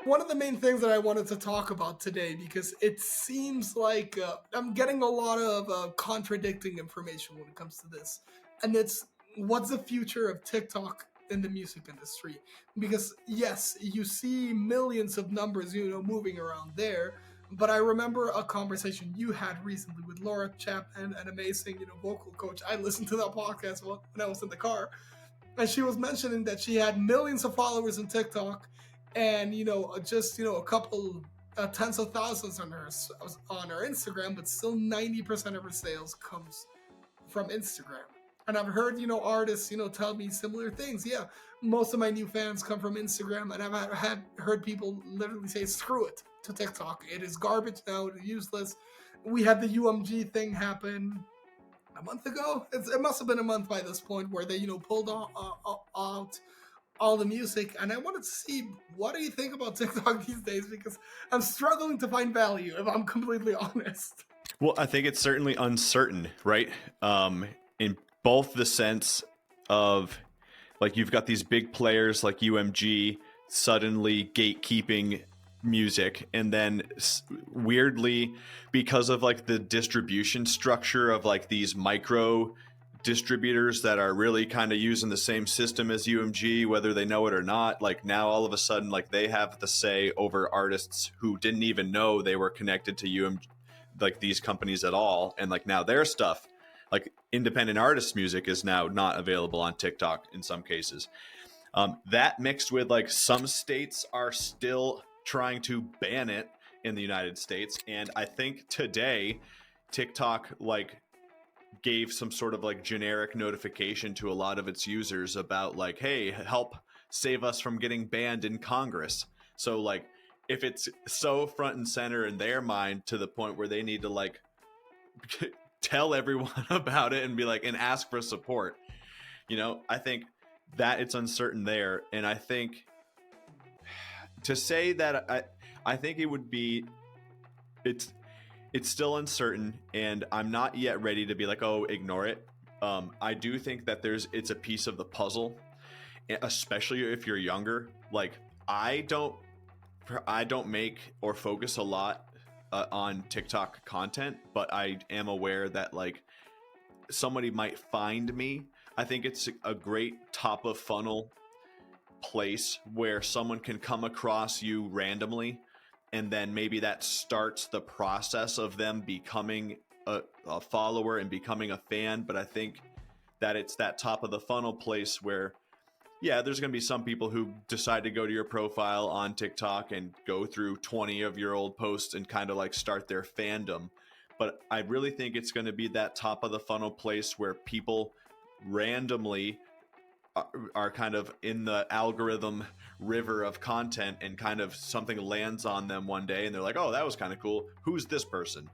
one of the main things that I wanted to talk about today, because it seems like I'm getting a lot of contradicting information when it comes to this, and it's what's the future of TikTok in the music industry? Because yes, you see millions of numbers, moving around there. But I remember a conversation you had recently with Laura Chapman, an amazing, vocal coach. I listened to that podcast when I was in the car, and she was mentioning that she had millions of followers on TikTok, and just a couple tens of thousands on her Instagram, but still 90% of her sales comes from Instagram. And I've heard artists tell me similar things. Yeah, most of my new fans come from Instagram, and I've heard people literally say screw it to TikTok. It is garbage now. It's useless. We had the UMG thing happen a month ago. It must have been a month by this point where they pulled out all the music, and I wanted to see what do you think about TikTok these days, because I'm struggling to find value, if I'm completely honest. Well, I think it's certainly uncertain, right? In both the sense of like you've got these big players like UMG suddenly gatekeeping music, and then weirdly, because of like the distribution structure of like these micro distributors that are really kind of using the same system as UMG, whether they know it or not, like now all of a sudden, like they have the say over artists who didn't even know they were connected to UMG, like these companies at all. And like now their stuff, like independent artist music, is now not available on TikTok in some cases. That mixed with like some states are still trying to ban it in the United States. And I think today TikTok like gave some sort of like generic notification to a lot of its users about like, hey, help save us from getting banned in Congress. So like if it's so front and center in their mind to the point where they need to like tell everyone about it and be like and ask for support, I think that it's uncertain there. And I think to say that I think it would be it's still uncertain, and I'm not yet ready to be like, oh, ignore it. I do think that it's a piece of the puzzle, especially if you're younger. Like I don't make or focus a lot on TikTok content, but I am aware that like somebody might find me. I think it's a great top of funnel place where someone can come across you randomly, and then maybe that starts the process of them becoming a follower and becoming a fan. But I think that it's that top of the funnel place where, yeah, there's going to be some people who decide to go to your profile on TikTok and go through 20 of your old posts and kind of like start their fandom. But I really think it's going to be that top of the funnel place where people randomly are kind of in the algorithm river of content, and kind of something lands on them one day and they're like, oh, that was kind of cool. Who's this person?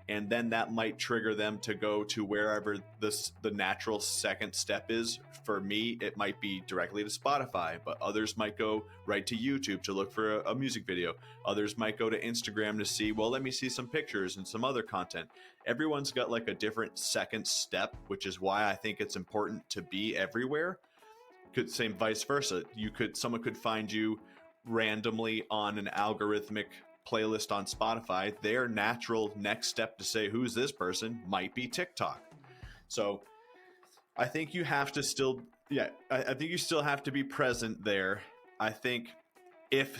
And then that might trigger them to go to wherever the natural second step is. For me, it might be directly to Spotify, but others might go right to YouTube to look for a music video. Others might go to Instagram to see, well, let me see some pictures and some other content. Everyone's got like a different second step, which is why I think it's important to be everywhere. Could same vice versa. Someone could find you randomly on an algorithmic playlist on Spotify. Their natural next step to say, who's this person, might be TikTok. So I think you have to still, I think you still have to be present there. I think if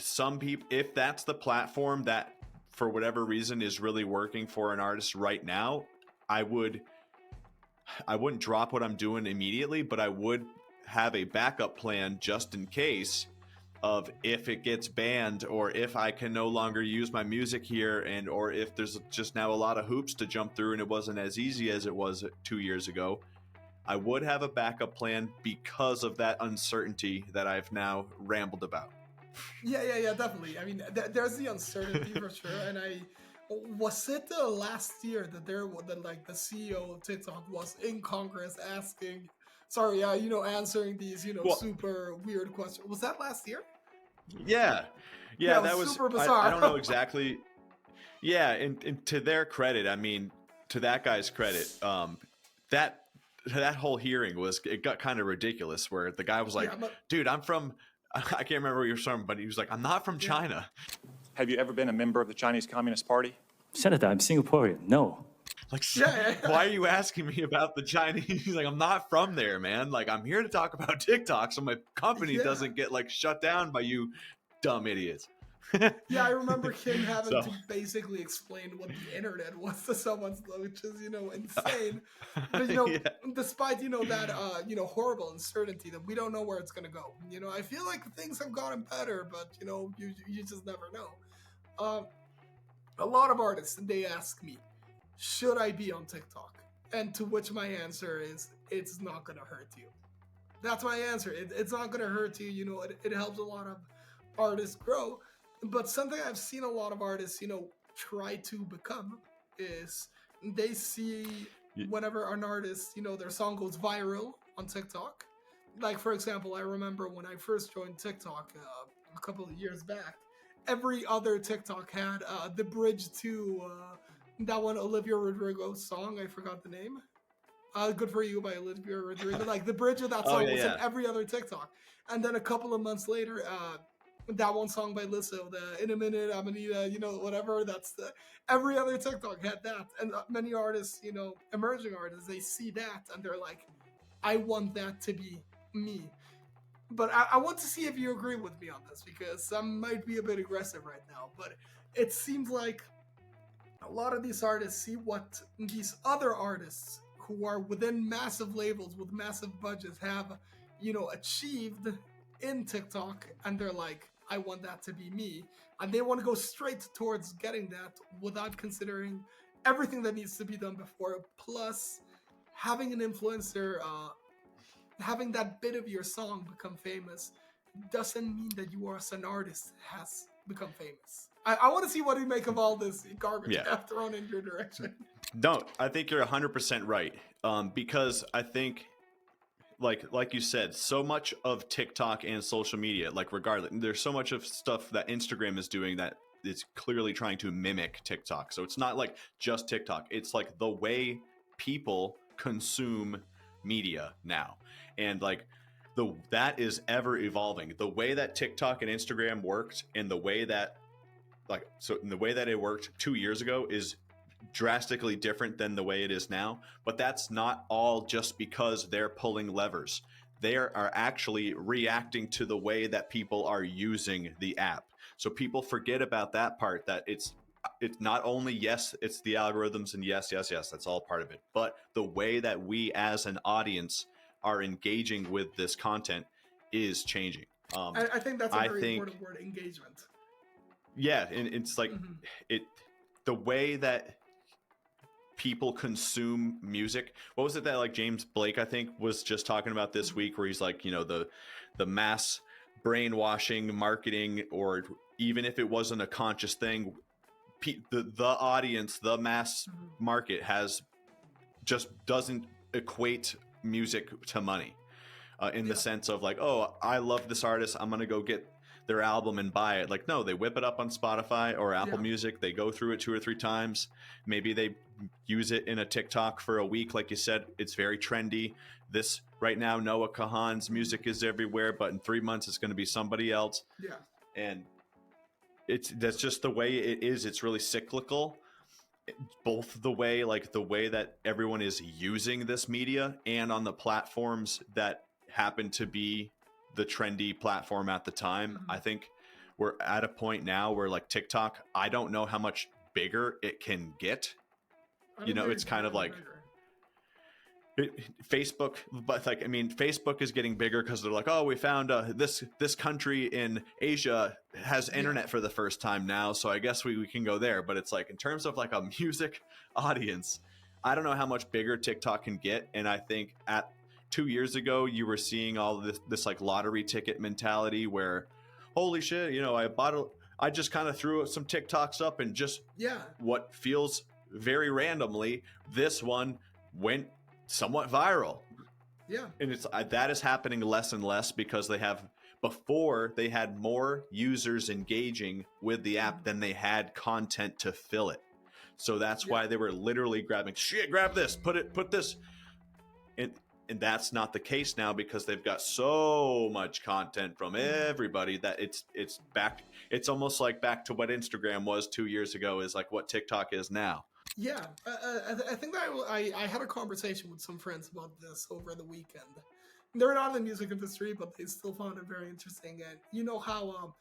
that's the platform that for whatever reason is really working for an artist right now, I wouldn't drop what I'm doing immediately, but I would have a backup plan just in case of if it gets banned, or if I can no longer use my music here, and or if there's just now a lot of hoops to jump through and it wasn't as easy as it was 2 years ago. I would have a backup plan because of that uncertainty that I've now rambled about. Yeah, definitely. I mean, there's the uncertainty for sure. And was it the last year that the CEO of TikTok was in Congress asking, sorry, answering these, Well, super weird questions. Was that last year? yeah, Yeah, it was that was, super I don't know bizarre. exactly. Yeah. And to their credit, I mean, to that guy's credit, that whole hearing it got kind of ridiculous, where the guy was like, Yeah, dude, I'm from I can't remember where you're from, but he was like, I'm not from China. Have you ever been a member of the Chinese Communist Party? Senator, I'm Singaporean. No. Like, Yeah. why are you asking me about the Chinese? He's like, I'm not from there, man. Like, I'm here to talk about TikTok so my company doesn't get like shut down by you dumb idiots. Yeah, I remember him having So- to basically explain what the internet was to someone, which is, insane. But, Yeah. despite, that, horrible uncertainty that we don't know where it's going to go. I feel like things have gotten better, but, you just never know. A lot of artists, they ask me, should I be on TikTok? And to which my answer is, it's not going to hurt you. That's my answer. It's not going to hurt you. It helps a lot of artists grow. But something I've seen a lot of artists, try to become is they see whenever an artist, their song goes viral on TikTok. Like, for example, I remember when I first joined TikTok a couple of years back, every other TikTok had the bridge to that one Olivia Rodrigo song. I forgot the name. Good For You by Olivia Rodrigo. Like, the bridge of that song was in every other TikTok. And then a couple of months later, that one song by Lizzo, the In a Minute, I'm Anita, whatever, every other TikTok had that. And many artists, emerging artists, they see that and they're like, I want that to be me. But I want to see if you agree with me on this, because I might be a bit aggressive right now, but it seems like a lot of these artists see what these other artists who are within massive labels with massive budgets have, achieved in TikTok, and they're like, I want that to be me. And they want to go straight towards getting that without considering everything that needs to be done before. Plus, having an influencer, having that bit of your song become famous doesn't mean that you as an artist has become famous. I want to see what you make of all this garbage I've thrown in your direction. No, I think you're 100% right. Because I think, like you said, so much of TikTok and social media, like regardless, there's so much of stuff that Instagram is doing that is clearly trying to mimic TikTok. So it's not like just TikTok. It's like the way people consume media now. And like that is ever evolving. The way that TikTok and Instagram worked and the way that it worked 2 years ago is drastically different than the way it is now. But that's not all just because they're pulling levers. They are actually reacting to the way that people are using the app. So people forget about that part, that it's not only, yes, it's the algorithms, and yes, that's all part of it, but the way that we as an audience are engaging with this content is changing. I think that's a very important word, engagement. Yeah, and it's like the way that people consume music. What was it that like James Blake, I think, was just talking about this week, where he's like, the mass brainwashing marketing, or even if it wasn't a conscious thing, the audience, the mass market doesn't equate music to money in the sense of like, oh, I love this artist, I'm gonna go get their album and buy it. Like, no, they whip it up on Spotify or Apple Music, they go through it 2 or 3 times, maybe they use it in a TikTok for a week. Like you said, it's very trendy. This right now, Noah Kahan's music is everywhere, but in 3 months it's going to be somebody else. And that's just the way it is. It's really cyclical, both the way that everyone is using this media and on the platforms that happen to be the trendy platform at the time. I think we're at a point now where like TikTok, I don't know how much bigger it can get. It's kind of like Facebook, but like, I mean, Facebook is getting bigger because they're like, oh, we found this country in Asia has internet for the first time now, so I guess we can go there. But it's like, in terms of like a music audience, I don't know how much bigger TikTok can get. And I think 2 years ago, you were seeing all this like lottery ticket mentality where, holy shit, I just kind of threw some TikToks up and just what feels very randomly, this one went somewhat viral. And it's that is happening less and less because they had more users engaging with the app than they had content to fill it. So that's why they were literally grabbing, grab this, put this. And And that's not the case now because they've got so much content from everybody that it's back. It's almost like back to what Instagram was 2 years ago is like what TikTok is now. Yeah, I think that I had a conversation with some friends about this over the weekend. They're not in the music industry, but they still found it very interesting. And you know how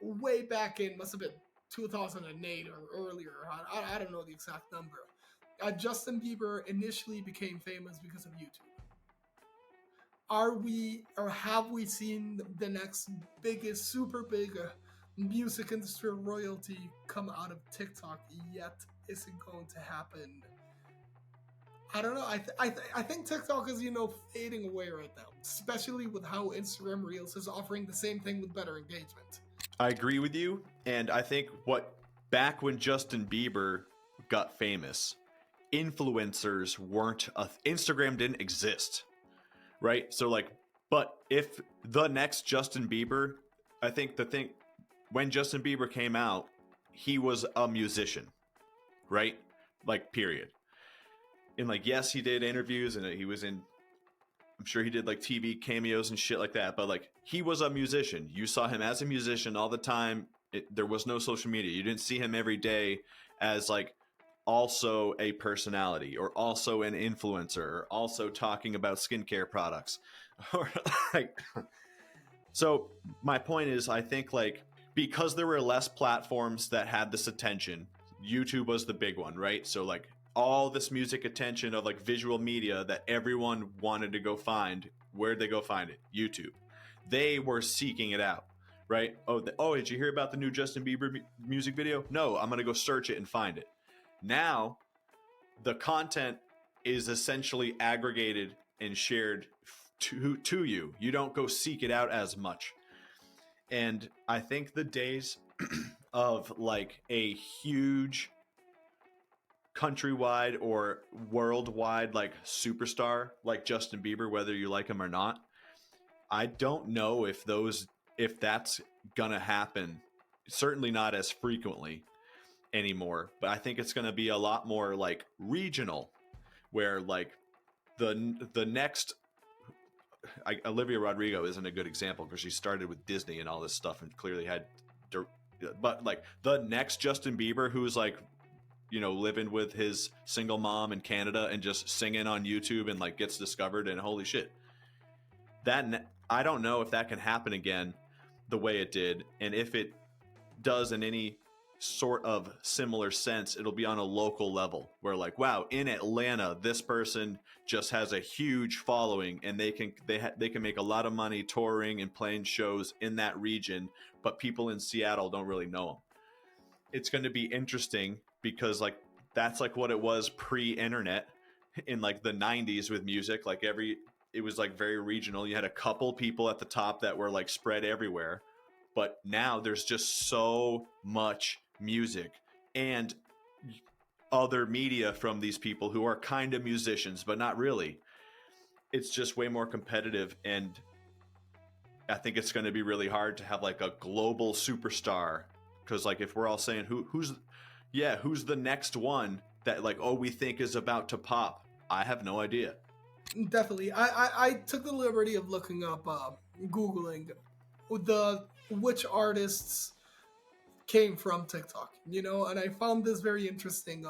way back in, must have been 2008 or earlier, I don't know the exact number, Justin Bieber initially became famous because of YouTube. Are we or have we seen the next biggest, super big music industry royalty come out of TikTok yet? Is it going to happen? I don't know. I think TikTok is fading away right now, especially with how Instagram Reels is offering the same thing with better engagement. I agree with you, and I think back when Justin Bieber got famous, influencers weren't Instagram didn't exist, right? So like, but if the next Justin Bieber, I think the thing when Justin Bieber came out, he was a musician, right? Like, period. And like, yes, he did interviews and he was in, I'm sure he did like TV cameos and shit like that, but like, he was a musician. You saw him as a musician all the time. There was no social media. You didn't see him every day as like also a personality or also an influencer or also talking about skincare products. Or like, so my point is, I think like, because there were less platforms that had this attention, YouTube was the big one, right? So like all this music attention of like visual media that everyone wanted to go find, where'd they go find it? YouTube. They were seeking it out, right? Oh, did you hear about the new Justin Bieber music video? No, I'm going to go search it and find it. Now, the content is essentially aggregated and shared to you. You don't go seek it out as much. And I think the days of like a huge countrywide or worldwide like superstar like Justin Bieber, whether you like him or not, I don't know if that's gonna happen. Certainly not as frequently anymore, but I think it's gonna be a lot more like regional, where like the next Olivia Rodrigo isn't a good example because she started with Disney and all this stuff and clearly had, but like the next Justin Bieber who's like, living with his single mom in Canada and just singing on YouTube and like gets discovered and holy shit, I don't know if that can happen again the way it did. And if it does in any sort of similar sense, it'll be on a local level where like, wow, in Atlanta, this person just has a huge following and they can make a lot of money touring and playing shows in that region, but people in Seattle don't really know them. It's going to be interesting because like that's like what it was pre-internet in like the 90s with music. Like it was like very regional. You had a couple people at the top that were like spread everywhere, but now there's just so much music and other media from these people who are kind of musicians but not really. It's just way more competitive, and I think it's going to be really hard to have like a global superstar, because like if we're all saying who's the next one that like, oh, we think is about to pop, I have no idea. Definitely. I took the liberty of looking up Googling which artists came from TikTok, and I found this very interesting,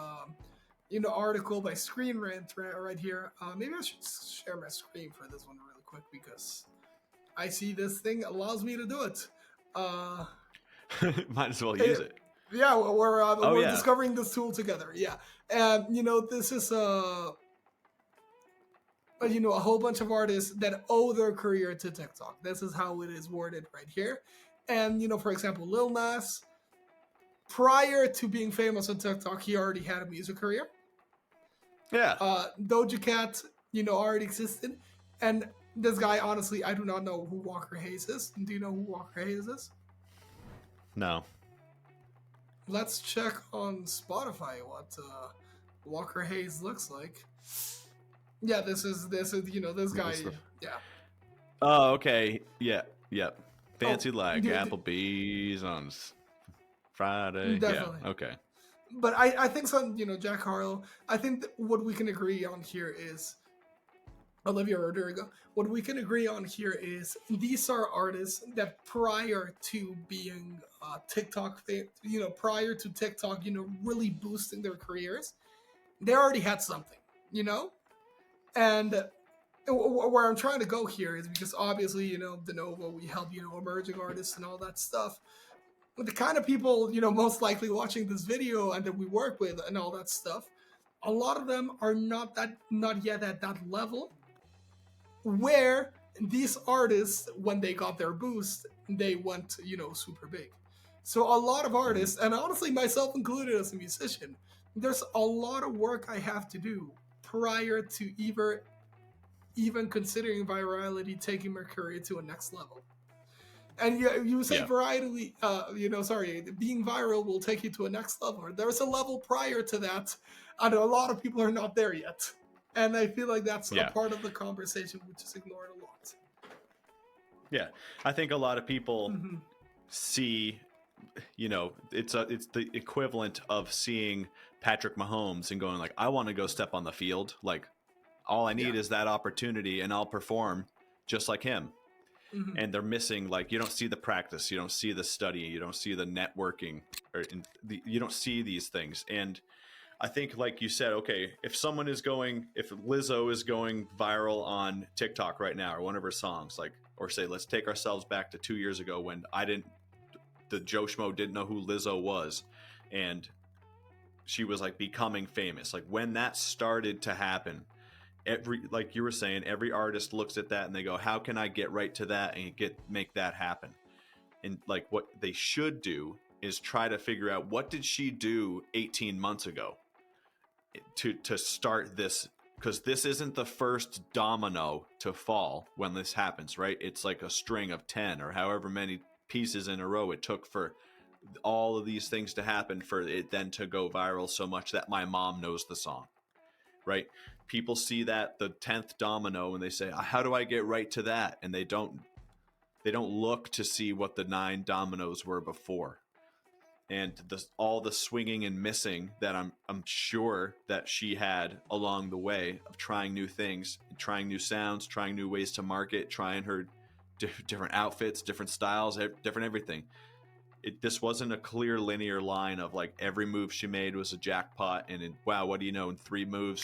article by Screen Rant right here. Maybe I should share my screen for this one really quick because I see this thing allows me to do it. Might as well use it. Yeah, we're yeah. discovering this tool together. Yeah, and this is a whole bunch of artists that owe their career to TikTok. This is how it is worded right here. And, for example, Lil Nas, prior to being famous on TikTok, he already had a music career. Yeah. Doja Cat, already existed. And this guy, honestly, I do not know who Walker Hayes is. Do you know who Walker Hayes is? No. Let's check on Spotify what Walker Hayes looks like. Yeah, this is this guy. Yeah. Oh, okay. Yeah. Yep. Fancy like Applebee's on Friday. Definitely. Yeah. Okay. But I think Jack Harlow, I think what we can agree on here is Olivia Rodrigo. What we can agree on here is these are artists that prior to being prior to TikTok, really boosting their careers, they already had something, you know? And where I'm trying to go here is because obviously, the Novo, we help, emerging artists and all that stuff. But the kind of people, most likely watching this video and that we work with and all that stuff, a lot of them are not yet at that level where these artists, when they got their boost, they went, super big. So a lot of artists, and honestly myself included as a musician, there's a lot of work I have to do prior to even considering virality taking my career to a next level. And you say Yeah. variety, being viral will take you to a next level. There's a level prior to that, and a lot of people are not there yet. And I feel like that's a Yeah. part of the conversation which is ignored a lot. Yeah. I think a lot of people Mm-hmm. see, it's the equivalent of seeing Patrick Mahomes and going like, I want to go step on the field. Like, all I need is that opportunity and I'll perform just like him. Mm-hmm. And they're missing, like, you don't see the practice, you don't see the study, you don't see the networking, you don't see these things. And I think, like you said, okay, if Lizzo is going viral on TikTok right now, or one of her songs, like, or say, let's take ourselves back to 2 years ago when the Joe Schmo didn't know who Lizzo was, and she was like becoming famous. Like, when that started to happen, like you were saying, every artist looks at that and they go, how can I get right to that and make that happen? And like, what they should do is try to figure out, what did she do 18 months ago to start this? Because this isn't the first domino to fall when this happens, right? It's like a string of 10 or however many pieces in a row it took for all of these things to happen for it then to go viral so much that my mom knows the song, right? People see that, the 10th domino, and they say, how do I get right to that? And they don't look to see what the 9 dominoes were before. And all the swinging and missing that I'm sure that she had along the way of trying new things, trying new sounds, trying new ways to market, trying her different outfits, different styles, different everything. This wasn't a clear linear line of like every move she made was a jackpot, and wow, what do you know, in 3 moves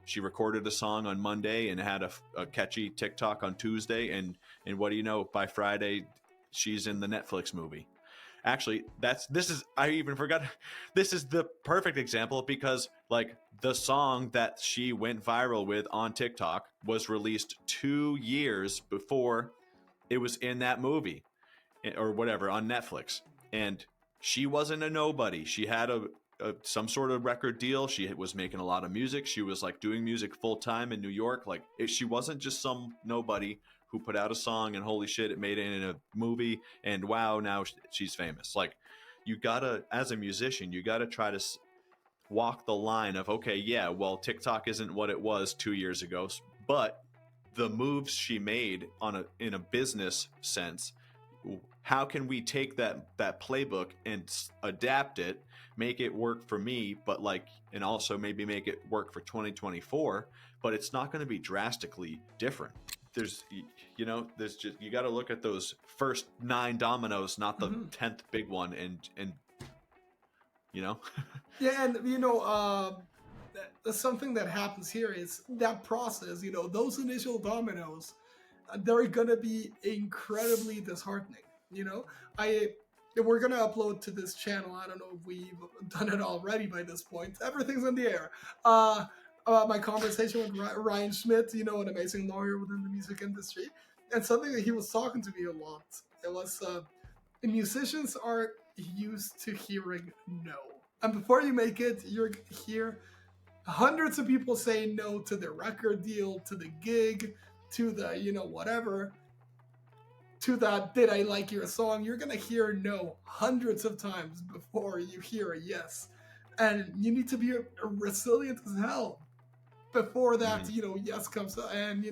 she recorded a song on Monday and had a catchy TikTok on Tuesday, and what do you know, by Friday she's in the Netflix movie. Actually, I even forgot, this is the perfect example, because like the song that she went viral with on TikTok was released 2 years before it was in that movie or whatever on Netflix, and she wasn't a nobody. She had some sort of record deal. She was making a lot of music. She was like doing music full time in New York. Like, she wasn't just some nobody who put out a song and holy shit, it made it in a movie and wow, now she's famous. Like, you gotta, as a musician, you gotta try to walk the line of, okay, yeah, well, TikTok isn't what it was 2 years ago, but the moves she made in a business sense, how can we take that playbook and adapt it, make it work for me, but like, and also maybe make it work for 2024, but it's not going to be drastically different. There's just, you got to look at those first 9 dominoes, not the 10th big one, and Yeah, and something that happens here is that process. Those initial dominoes, they're gonna be incredibly disheartening. We're gonna upload to this channel. I don't know if we've done it already by this point. Everything's in the air. About my conversation with Ryan Schmidt, an amazing lawyer within the music industry, and something that he was talking to me a lot. It was musicians are used to hearing no, and before you make it, you're gonna hear hundreds of people say no to the record deal, to the gig, to the whatever, to that did I like your song. You're gonna hear no hundreds of times before you hear a yes, and you need to be resilient as hell before that yes comes up. And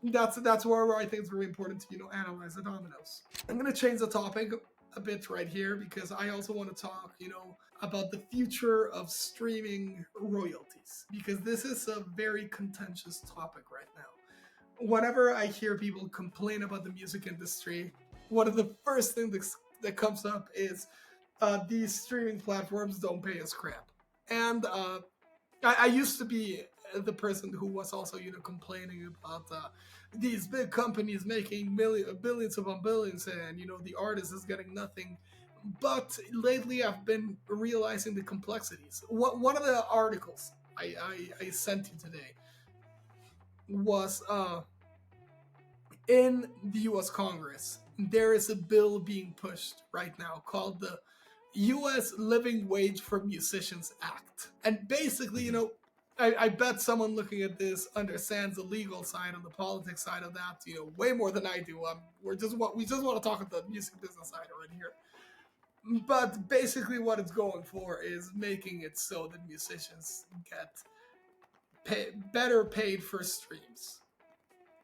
that's where I think it's very important to analyze the dominoes. I'm gonna change the topic a bit right here because I also want to talk about the future of streaming royalties, because this is a very contentious topic right whenever I hear people complain about the music industry, one of the first things that comes up is these streaming platforms don't pay us crap. And I used to be the person who was also, complaining about these big companies making billions upon billions, and the artist is getting nothing. But lately, I've been realizing the complexities. One of the articles I sent you today was in the U.S. Congress. There is a bill being pushed right now called the U.S. Living Wage for Musicians Act, and basically, I bet someone looking at this understands the legal side and the politics side of that, way more than I do. We just want to talk about the music business side right here. But basically, what it's going for is making it so that musicians get better paid for streams.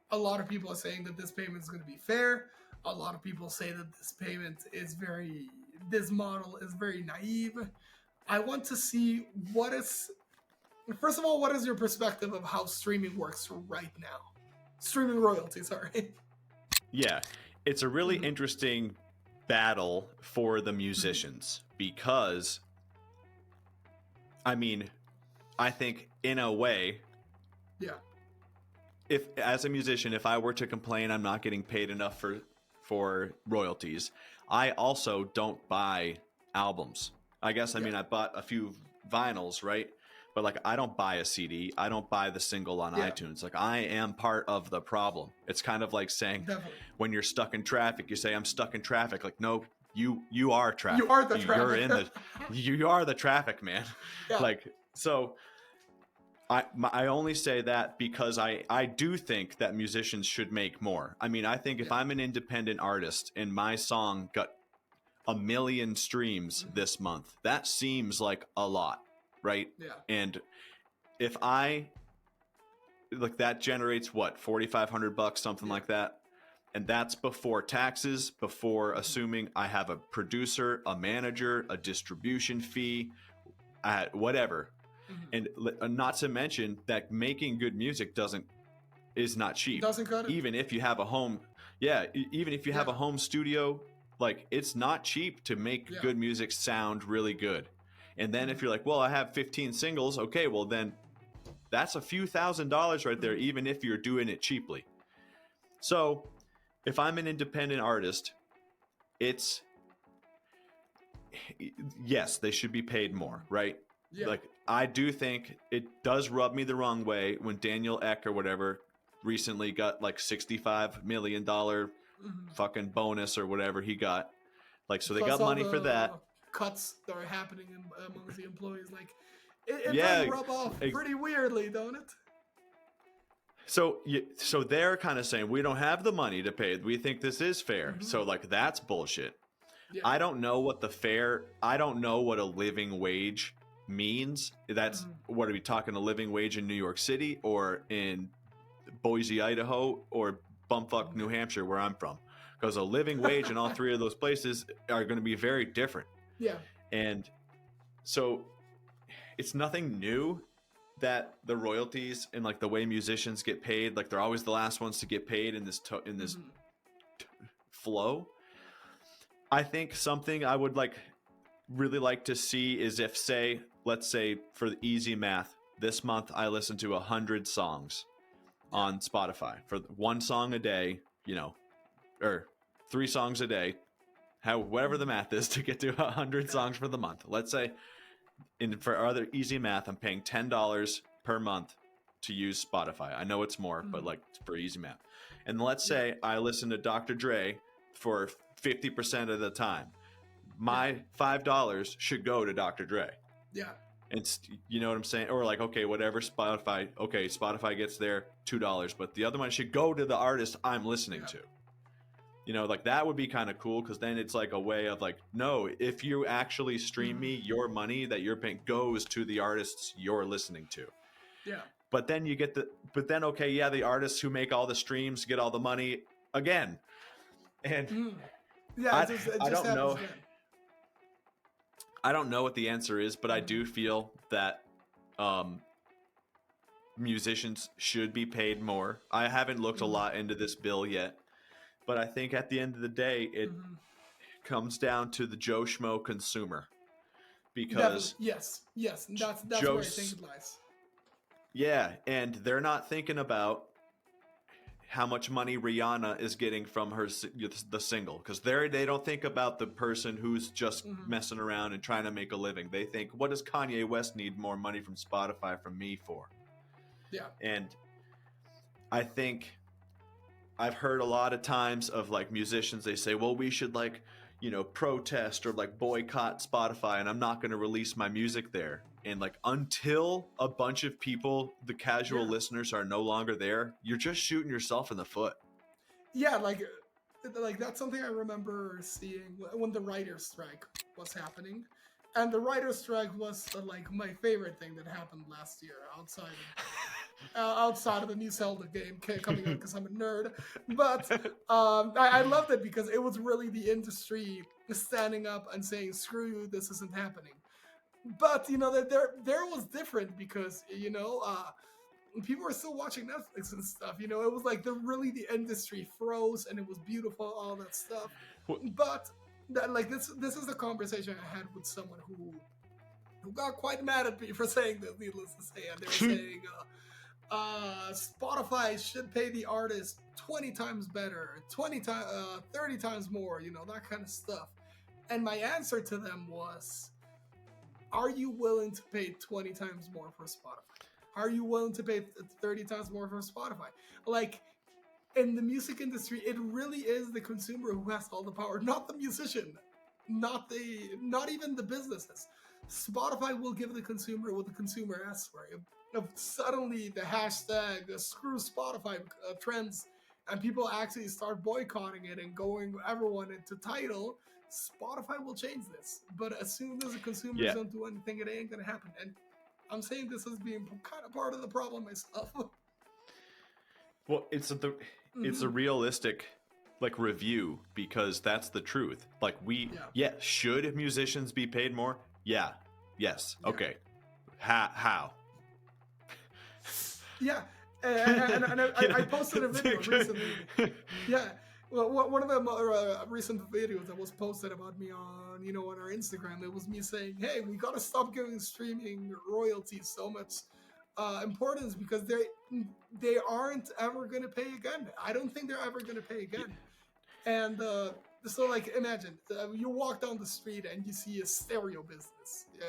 A lot of people are saying that this payment is going to be fair. A lot of people say that this model is very naive. I want to see first of all, what is your perspective of how streaming works right now? Streaming royalties, sorry. Yeah, it's a really interesting battle for the musicians because, I mean, I think in a way, Yeah. if as a musician, if I were to complain I'm not getting paid enough for royalties, I also don't buy albums. I guess, I mean, I bought a few vinyls, right? But like, I don't buy a CD. I don't buy the single on iTunes. Like, I am part of the problem. It's kind of like saying, Definitely. when you're stuck in traffic, you say, I'm stuck in traffic. Like, no, you are traffic. You are the traffic. You're in you are the traffic, man. Yeah. Like, so I only say that because I do think that musicians should make more. I mean, I think if I'm an independent artist and my song got 1 million streams this month, that seems like a lot, right? Yeah. And if that generates what, $4,500, something like that, and that's before taxes, before assuming I have a producer, a manager, a distribution fee, whatever. And not to mention that making good music is not cheap. Doesn't cut it. Even if you have a home, even if you have a home studio, like, it's not cheap to make good music sound really good. And then if you're like, well, I have 15 singles, okay, well then that's a few $1,000s right there, even if you're doing it cheaply. So if I'm an independent artist, yes, they should be paid more, right? Yeah. Like, I do think it does rub me the wrong way when Daniel Ek or whatever recently got like $65 million fucking bonus or whatever he got. Like, so they Plus got money for that. Cuts that are happening amongst the employees, like it does rub off pretty weirdly, don't it? So they're kind of saying, we don't have the money to pay. We think this is fair. So like, that's bullshit. Yeah. I don't know what a living wage means. That's what are we talking, a living wage in New York City or in Boise, Idaho, or bumfuck New Hampshire, where I'm from? Because a living wage in all three of those places are going to be very different. Yeah. And so it's nothing new that the royalties and like the way musicians get paid, like they're always the last ones to get paid in this flow. I think something I would really like to see is if, let's say for the easy math, this month I listened to 100 songs on Spotify for one song a day, or 3 songs a day, whatever the math is to get to 100 songs for the month. Let's say, for other easy math, I'm paying $10 per month to use Spotify. I know it's more, but like for easy math. And let's say I listen to Dr. Dre for 50% of the time. My $5 should go to Dr. Dre. Yeah. And you know what I'm saying? Or like, okay, whatever Spotify gets their $2, but the other one should go to the artist I'm listening to. Like that would be kind of cool, because then it's like a way of like, no, if you actually stream me, your money that you're paying goes to the artists you're listening to. Yeah. But then the artists who make all the streams get all the money again. And yeah, it just I don't know. again. I don't know what the answer is, but I do feel that musicians should be paid more. I haven't looked a lot into this bill yet, but I think at the end of the day, it comes down to the Joe Schmo consumer Definitely, because yes, that's where I think Joe's, it lies. yeah, and they're not thinking about how much money Rihanna is getting from the single because they don't think about the person who's just messing around and trying to make a living. They think, what does Kanye West need more money from Spotify from me for? Yeah, And I think I've heard a lot of times of like musicians, they say, well, we should like, protest or like boycott Spotify and I'm not going to release my music there. And like until a bunch of people, the casual yeah, listeners are no longer there, you're just shooting yourself in the foot. yeah. Like that's something I remember seeing when the writer's strike was happening, and the writer's strike was like my favorite thing that happened last year outside of the new Zelda game coming out because I'm a nerd. But I loved it because it was really the industry standing up and saying, "Screw you, this isn't happening." But that there was different because people were still watching Netflix and stuff. It was like the industry froze and it was beautiful, all that stuff. But this is the conversation I had with someone who got quite mad at me for saying this. Needless to say, and they were saying. Spotify should pay the artist 20 times better, 20 times, 30 times more, that kind of stuff. And my answer to them was, are you willing to pay 20 times more for Spotify? Are you willing to pay 30 times more for Spotify? Like, in the music industry, it really is the consumer who has all the power, not the musician, not even the businesses. Spotify will give the consumer what the consumer asks for. If suddenly the hashtag screw Spotify trends and people actually start boycotting it and going everyone into Tidal, Spotify will change this. But as soon as the consumers Yeah. don't do anything, it ain't gonna happen. And I'm saying this as being kind of part of the problem myself. Well, it's a realistic like review because that's the truth. Like should musicians be paid more? Yeah. Yes. Yeah. Okay. How? Yeah, and I posted a video recently. Yeah, well, one of the more recent videos that was posted about me on on our Instagram, it was me saying, "Hey, we gotta stop giving streaming royalties so much importance because they aren't ever gonna pay again. I don't think they're ever gonna pay again." And so, like, imagine you walk down the street and you see a stereo business. Yeah.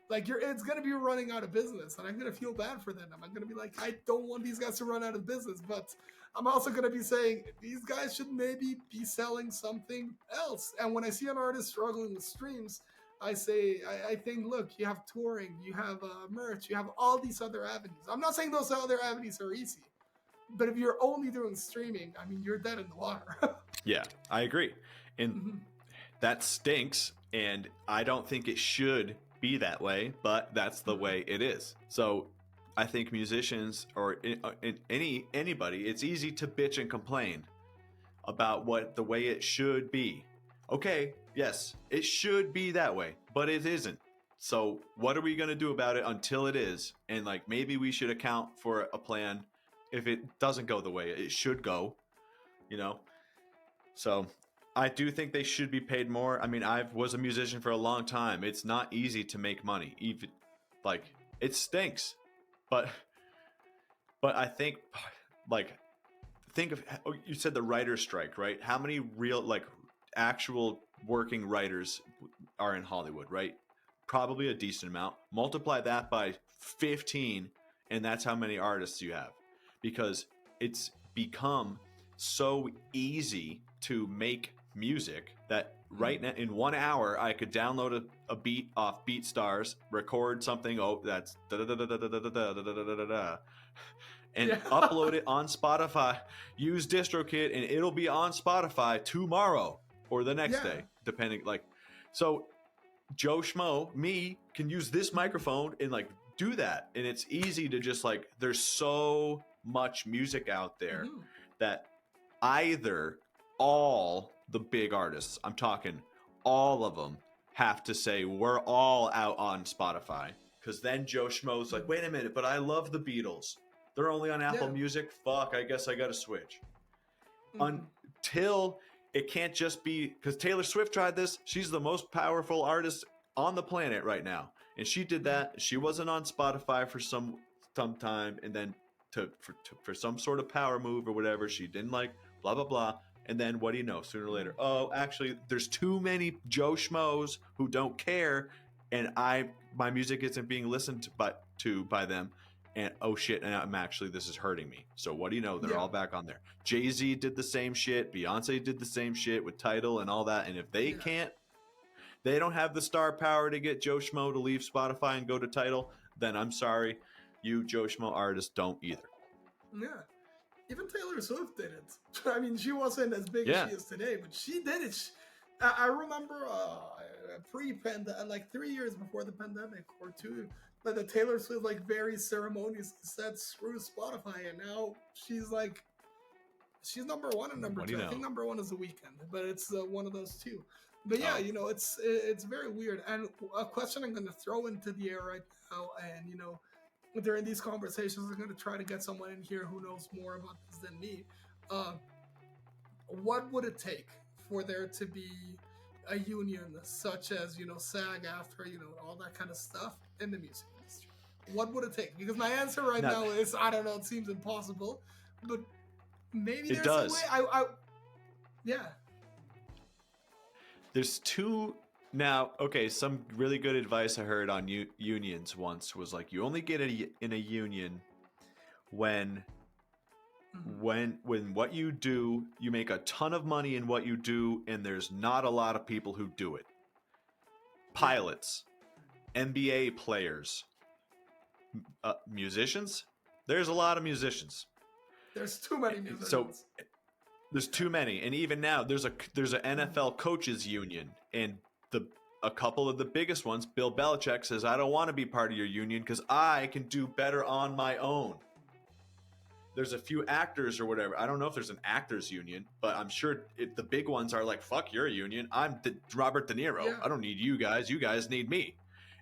Like it's gonna be running out of business, and I'm gonna feel bad for them. I'm gonna be like, I don't want these guys to run out of business, but I'm also gonna be saying these guys should maybe be selling something else. And when I see an artist struggling with streams, I think, look, you have touring, you have merch, you have all these other avenues. I'm not saying those other avenues are easy, but if you're only doing streaming, I mean, you're dead in the water. Yeah, I agree, and that stinks. And I don't think it should be that way, but that's the way it is. So I think musicians or anybody, it's easy to bitch and complain about what the way it should be. Okay, yes, it should be that way, but it isn't. So what are we going to do about it until it is? And like maybe we should account for a plan if it doesn't go the way it should go, So I do think they should be paid more. I mean, I was a musician for a long time. It's not easy to make money. Even like it stinks. But I think think of you said the writer's strike, right? How many real like actual working writers are in Hollywood, right? Probably a decent amount. Multiply that by 15 and that's how many artists you have. Because it's become so easy to make music that right now in 1 hour I could download a beat off BeatStars, record something, that's and upload it on Spotify, use DistroKid, and it'll be on Spotify tomorrow or the next day, depending. Like, so Joe Schmo, me, can use this microphone and like do that, and it's easy to just like. There's so much music out there that either all the big artists, I'm talking all of them, have to say we're all out on Spotify, because then Joe Schmo's like, wait a minute, but I love the Beatles. They're only on Apple Music. Fuck, I guess I got to switch. Until it can't just be, because Taylor Swift tried this. She's the most powerful artist on the planet right now, and she did that. She wasn't on Spotify for some time, and then for some sort of power move or whatever, she didn't like blah blah blah. And then what do you know? Sooner or later, oh, actually, there's too many Joe Schmoes who don't care, and my music isn't being listened to by them. And oh shit, and this is hurting me. So what do you know? They're all back on there. Jay-Z did the same shit. Beyonce did the same shit with Tidal and all that. And if they they don't have the star power to get Joe Schmo to leave Spotify and go to Tidal, then I'm sorry, you Joe Schmo artists don't either. Yeah. Even Taylor Swift did it. I mean, she wasn't as big as she is today, but she did it. I remember pre-pandemic, like 3 years before the pandemic or 2, but the Taylor Swift like very ceremoniously said screw Spotify, and now she's number 1 and number 2. I think number 1 is The Weeknd, but it's one of those two. But yeah, you know, it's very weird. And a question I'm going to throw into the air right now, and you know, during these conversations, I'm going to try to get someone in here who knows more about this than me. What would it take for there to be a union such as, you know, SAG-AFTRA, you know, all that kind of stuff in the music industry? What would it take? Because my answer right now is, I don't know, it seems impossible, but maybe there's a way. Yeah. There's two now. Okay, some really good advice I heard on unions once was like, you only get in a union when what you do, you make a ton of money in what you do, and there's not a lot of people who do it. Pilots, NBA players, musicians. There's a lot of musicians. There's too many musicians. So there's too many, and even now there's an NFL coaches union, and a couple of the biggest ones. Bill Belichick says, "I don't want to be part of your union because I can do better on my own." There's a few actors or whatever. I don't know if there's an actors union, but I'm sure the big ones are like, fuck your union. I'm Robert De Niro. Yeah. I don't need you guys. You guys need me.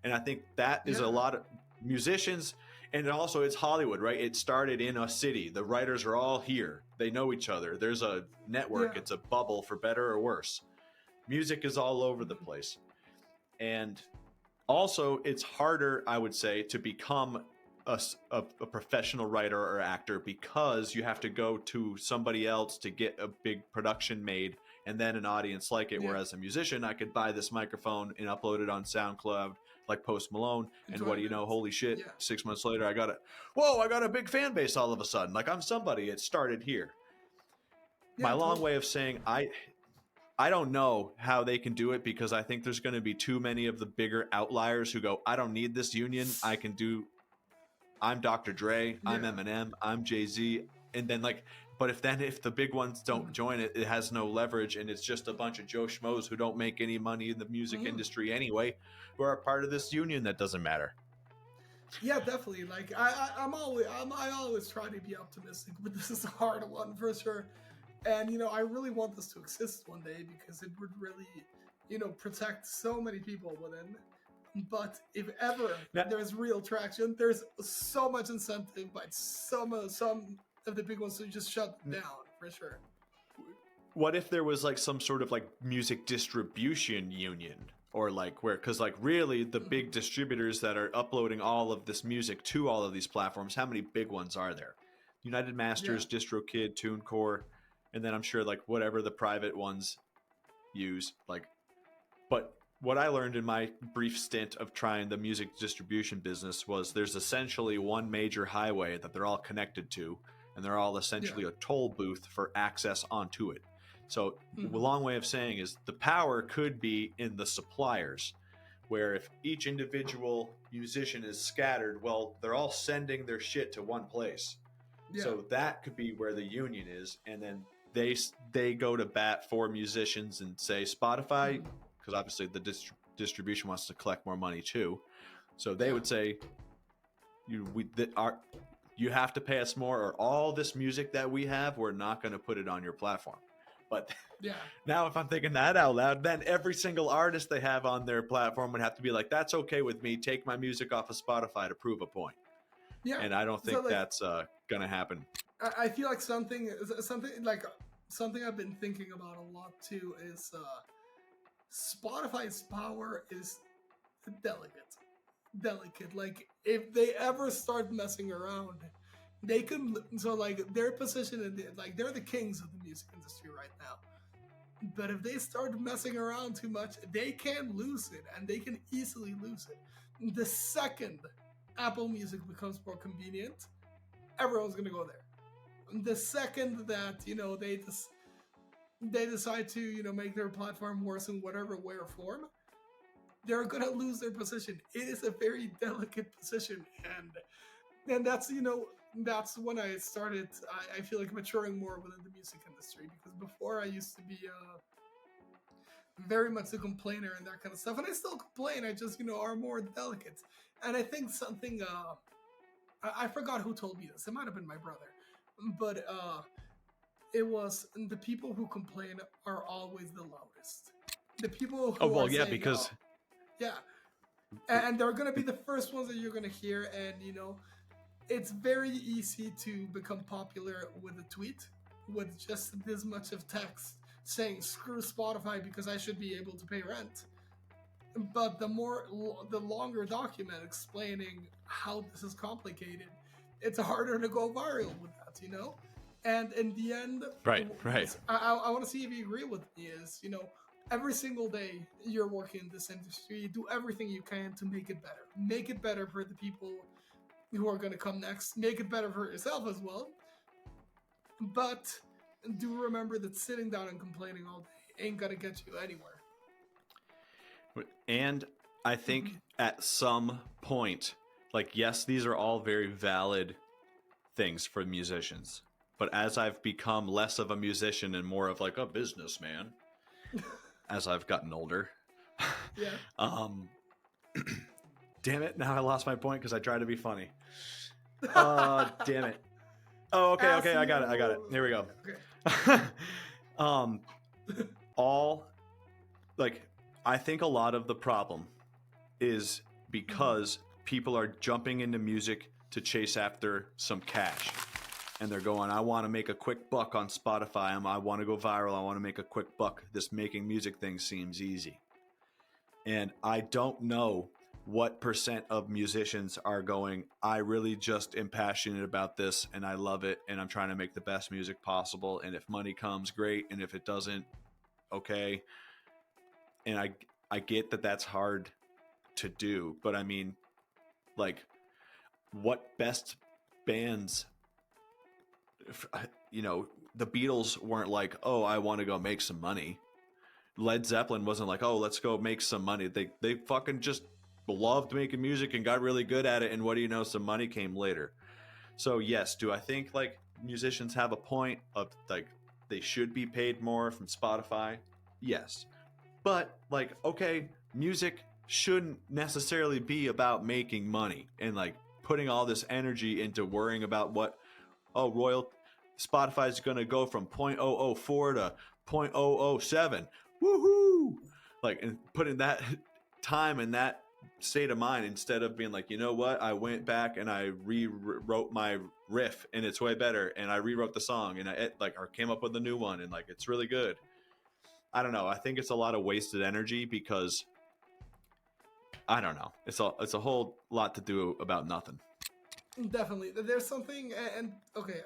And I think that is a lot of musicians. And also it's Hollywood, right? It started in a city. The writers are all here. They know each other. There's a network. It's a bubble, for better or worse. Music is all over the place. And also it's harder, I would say, to become a professional writer or actor, because you have to go to somebody else to get a big production made and then an audience like it. Whereas a musician, I could buy this microphone and upload it on SoundCloud like Post Malone, and what do you know, holy shit, 6 months later I got a big fan base all of a sudden. Like, I'm somebody. It started here. My long way of saying I don't know how they can do it, because I think there's going to be too many of the bigger outliers who go, I don't need this union. I'm Dr. Dre, I'm Eminem, I'm Jay-Z. And then but if the big ones don't join it, it has no leverage. And it's just a bunch of Joe Schmoes who don't make any money in the music industry anyway, who are a part of this union that doesn't matter. Yeah, definitely. Like I always try to be optimistic, but this is a hard one for sure. And, you know, I really want this to exist one day, because it would really, you know, protect so many people within. But if ever there's real traction, there's so much incentive by some of the big ones to just shut them down, for sure. What if there was like some sort of like music distribution union, or like because like really the big distributors that are uploading all of this music to all of these platforms, how many big ones are there? United Masters, DistroKid, TuneCore, and then I'm sure like whatever the private ones use, but what I learned in my brief stint of trying the music distribution business was there's essentially one major highway that they're all connected to, and they're all essentially a toll booth for access onto it. So the long way of saying is the power could be in the suppliers, where if each individual musician is scattered, well, they're all sending their shit to one place. Yeah. So that could be where the union is, and then they go to bat for musicians and say, Spotify, because obviously the distribution wants to collect more money too. So they would say, you have to pay us more, or all this music that we have, we're not going to put it on your platform. But Yeah. now if I'm thinking that out loud, then every single artist they have on their platform would have to be like, that's okay with me. Take my music off of Spotify to prove a point. Yeah. And I don't So think like, that's going to happen. I feel like something like something I've been thinking about a lot too is Spotify's power is delicate. Like if they ever start messing around, they can. So like their position in like they're the kings of the music industry right now. But if they start messing around too much, they can lose it, and they can easily lose it. The second Apple Music becomes more convenient, everyone's gonna go there. The second that they decide to make their platform worse in whatever way or form, they're gonna lose their position. It is a very delicate position, and that's when I started. I feel like maturing more within the music industry, because before I used to be very much a complainer and that kind of stuff, and I still complain. I just are more delicate, and I think something. I forgot who told me this. It might have been my brother, but it was the people who complain are always the loudest. The people who are saying, because yeah, and they're gonna be the first ones that you're gonna hear, and it's very easy to become popular with a tweet with just this much of text saying screw Spotify because I should be able to pay rent. But the longer document explaining how this is complicated, it's harder to go viral with that, And in the end, right. I want to see if you agree with me. Is every single day you're working in this industry, you do everything you can to make it better. Make it better for the people who are going to come next. Make it better for yourself as well. But do remember that sitting down and complaining all day ain't going to get you anywhere. And I think at some point, like, yes, these are all very valid things for musicians. But as I've become less of a musician and more of like a businessman, as I've gotten older, Yeah. Damn it! Now I lost my point because I tried to be funny. Damn it! Oh, okay, I got it. Here we go. Okay. All like I think a lot of the problem is because people are jumping into music to chase after some cash. And they're going, I want to make a quick buck on Spotify. I want to go viral. I want to make a quick buck. This making music thing seems easy. And I don't know what percent of musicians are going, I really just am passionate about this and I love it and I'm trying to make the best music possible. And if money comes, great. And if it doesn't, okay. And I get that that's hard to do. But I mean, like, what best bands... the Beatles weren't like, oh, I want to go make some money. Led Zeppelin wasn't like, oh, let's go make some money. They fucking just loved making music and got really good at it. And what do you know? Some money came later. So yes, do I think like musicians have a point of like they should be paid more from Spotify? Yes. But like, okay, music shouldn't necessarily be about making money and like putting all this energy into worrying about what, Spotify is going to go from 0.004 to 0.007. Woohoo! Like, and putting that time in that state of mind instead of being like, you know what? I went back and I rewrote my riff and it's way better. And I rewrote the song and or came up with a new one and like, it's really good. I don't know. I think it's a lot of wasted energy because I don't know. It's a whole lot to do about nothing. Definitely. There's something, and okay,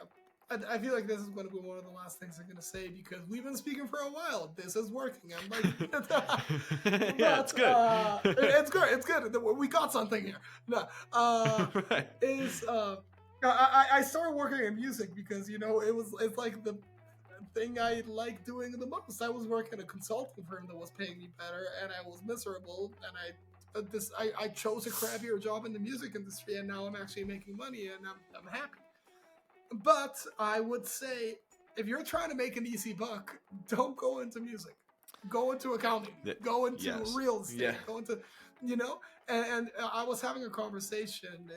I feel like this is going to be one of the last things I'm going to say because we've been speaking for a while. This is working. I'm like, yeah, it's good. It's good. We got something here. No, Right. I started working in music because it's like the thing I like doing the most. I was working at a consulting firm that was paying me better, and I was miserable, and I chose a crappier job in the music industry, and now I'm actually making money, and I'm happy. But I would say, if you're trying to make an easy buck, don't go into music. Go into accounting. Go into real estate. Yeah. Go into, and I was having a conversation.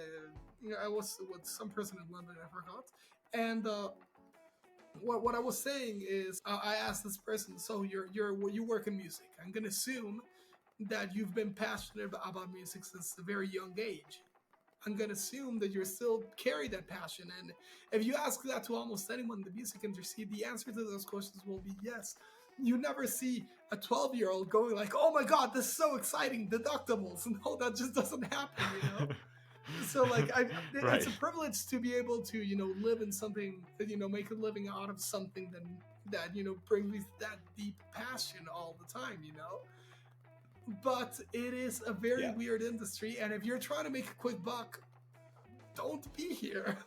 I was with some person in London, I forgot, and what I was saying is, I asked this person, so you work in music. I'm gonna assume that you've been passionate about music since a very young age. I'm gonna assume that you're still carry that passion. And if you ask that to almost anyone in the music industry, the answer to those questions will be yes. You never see a 12-year-old going like, "Oh my God, this is so exciting! Deductibles!" No, that just doesn't happen, you know. So like, it's Right. a privilege to be able to live in something, make a living out of something that brings me that deep passion all the time, But it is a very Yeah. weird industry, and if you're trying to make a quick buck, don't be here.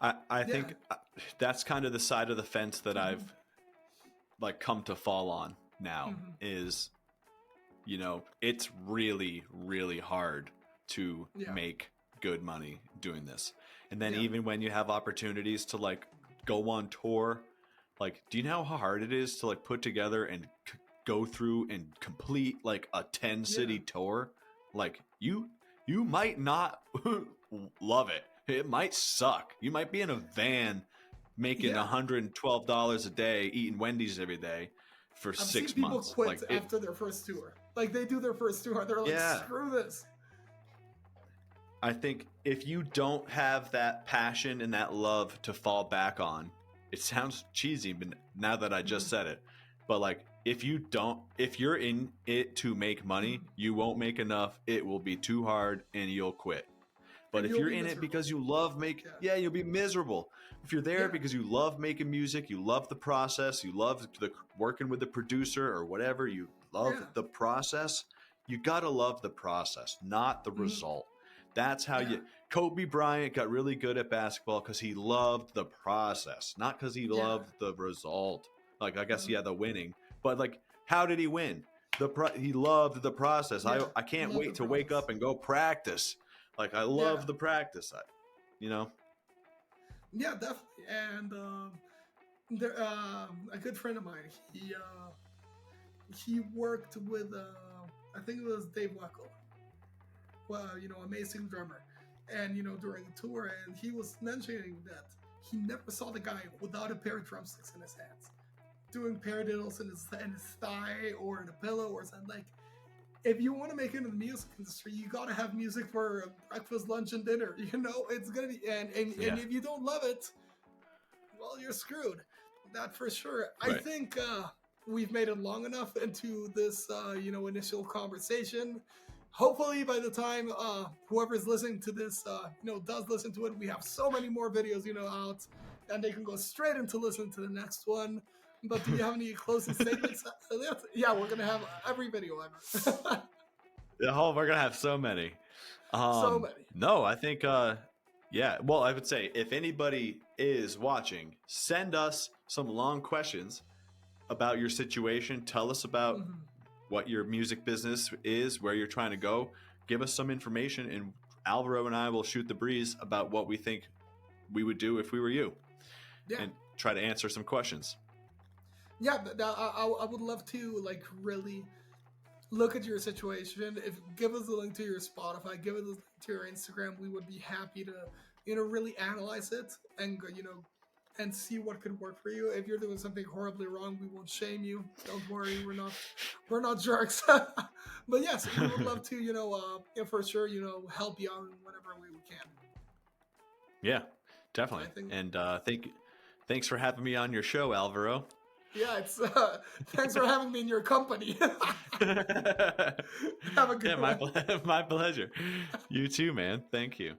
I Yeah. think that's kind of the side of the fence that I've like come to fall on now Mhm. is, it's really, really hard to Yeah. make good money doing this. And then Yeah. even when you have opportunities to like go on tour, like, do you know how hard it is to like put together and go through and complete like a 10 city Yeah. tour? Like you might not love it. It might suck. You might be in a van making Yeah. $112 a day eating Wendy's every day for I've seen 6 people months. quit Like it, after their first tour. Like, they do their first tour, they're like, yeah. screw this. I think if you don't have that passion and that love to fall back on, it sounds cheesy, but now that I just said it, but like if you're in it to make money, you won't make enough. It will be too hard and you'll quit. But And if you'll you're be in it miserable. because you love Yeah. you'll be miserable. If you're there Yeah. because you love making music, you love the process, you love working with the producer or whatever, you love Yeah. the process, you got to love the process, not the result. That's how Yeah. Kobe Bryant got really good at basketball because he loved the process, not because he Yeah. loved the result. Like, I guess, Mhm. yeah, the winning. But like, how did he win? He loved the process. Yeah. I can't Love the wait to wake process. up and go practice. Like, I Yeah. love the practice. You know? Yeah, definitely. And there, a good friend of mine, he worked with I think it was Dave Weckl, well, amazing drummer, and during a tour, and he was mentioning that he never saw the guy without a pair of drumsticks in his hands, doing paradiddles in his thigh or in a pillow or something. Like, if you want to make it in the music industry, you got to have music for breakfast, lunch, and dinner. It's gonna be, and Yeah. if you don't love it, well, you're screwed. That for sure. I Right. think we've made it long enough into this, initial conversation. Hopefully, by the time whoever's listening to this, does listen to it, we have so many more videos, out, and they can go straight into listening to the next one. But do you have any closing statements? Yeah, we're gonna have every video ever. Oh, we're gonna have so many. So many. No, I think yeah. Well, I would say if anybody is watching, send us some long questions about your situation. Tell us about Mhm. what your music business is, where you're trying to go. Give us some information, and Alvaro and I will shoot the breeze about what we think we would do if we were you, Yeah. and try to answer some questions. Yeah, I would love to, like, really look at your situation. If give us a link to your Spotify, give us a link to your Instagram. We would be happy to, really analyze it and and see what could work for you. If you're doing something horribly wrong, we won't shame you. Don't worry, we're not jerks. But yes, we would love to, for sure, help you out in whatever way we can. Yeah, definitely. I think, And thanks for having me on your show, Alvaro. yeah, it's thanks for having me in your company. Have a Yeah, good one. my pleasure. You too, man. Thank you.